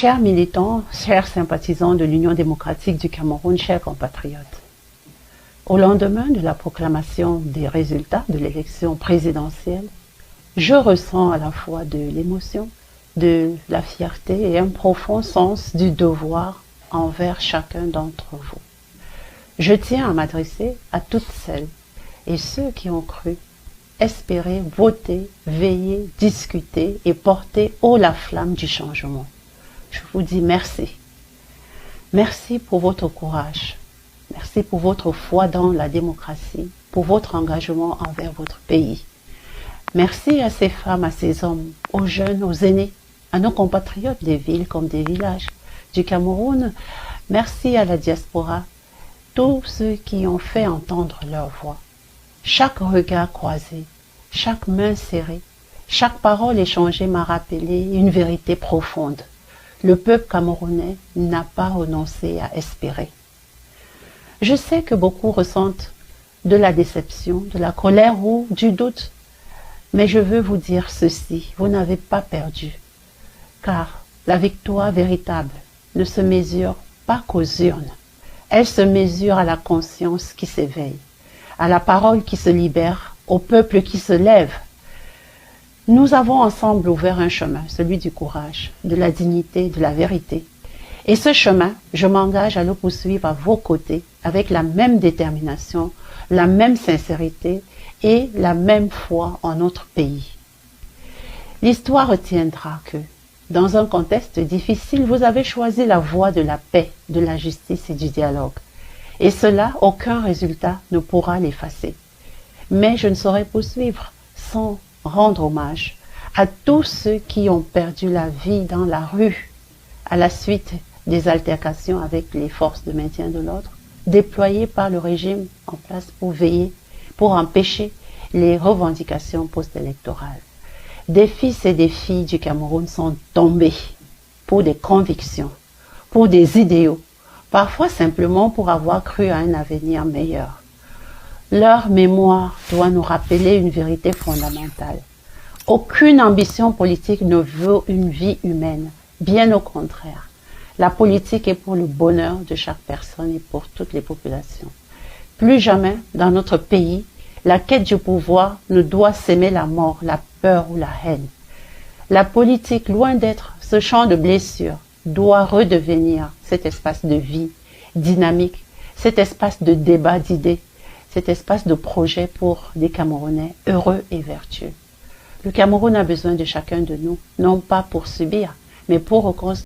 Chers militants, chers sympathisants de l'Union démocratique du Cameroun, chers compatriotes, au lendemain de la proclamation des résultats de l'élection présidentielle, je ressens à la fois de l'émotion, de la fierté et un profond sens du devoir envers chacun d'entre vous. Je tiens à m'adresser à toutes celles et ceux qui ont cru, espéré, voter, veiller, discuter et porter haut la flamme du changement. Je vous dis merci. Merci pour votre courage. Merci pour votre foi dans la démocratie, pour votre engagement envers votre pays. Merci à ces femmes, à ces hommes, aux jeunes, aux aînés, à nos compatriotes des villes comme des villages du Cameroun. Merci à la diaspora, tous ceux qui ont fait entendre leur voix. Chaque regard croisé, chaque main serrée, chaque parole échangée m'a rappelé une vérité profonde. Le peuple camerounais n'a pas renoncé à espérer. Je sais que beaucoup ressentent de la déception, de la colère ou du doute, mais je veux vous dire ceci, vous n'avez pas perdu, car la victoire véritable ne se mesure pas qu'aux urnes, elle se mesure à la conscience qui s'éveille, à la parole qui se libère, au peuple qui se lève. Nous avons ensemble ouvert un chemin, celui du courage, de la dignité, de la vérité. Et ce chemin, je m'engage à le poursuivre à vos côtés, avec la même détermination, la même sincérité et la même foi en notre pays. L'histoire retiendra que, dans un contexte difficile, vous avez choisi la voie de la paix, de la justice et du dialogue. Et cela, aucun résultat ne pourra l'effacer. Mais je ne saurais poursuivre sans rendre hommage à tous ceux qui ont perdu la vie dans la rue à la suite des altercations avec les forces de maintien de l'ordre déployées par le régime en place pour veiller, pour empêcher les revendications post-électorales. Des fils et des filles du Cameroun sont tombés pour des convictions, pour des idéaux, parfois simplement pour avoir cru à un avenir meilleur. Leur mémoire doit nous rappeler une vérité fondamentale. Aucune ambition politique ne veut une vie humaine, bien au contraire. La politique est pour le bonheur de chaque personne et pour toutes les populations. Plus jamais, dans notre pays, la quête du pouvoir ne doit s'aimer la mort, la peur ou la haine. La politique, loin d'être ce champ de blessures, doit redevenir cet espace de vie dynamique, cet espace de débat d'idées, cet espace de projet pour des Camerounais heureux et vertueux. Le Cameroun a besoin de chacun de nous, non pas pour subir, mais pour reconstruire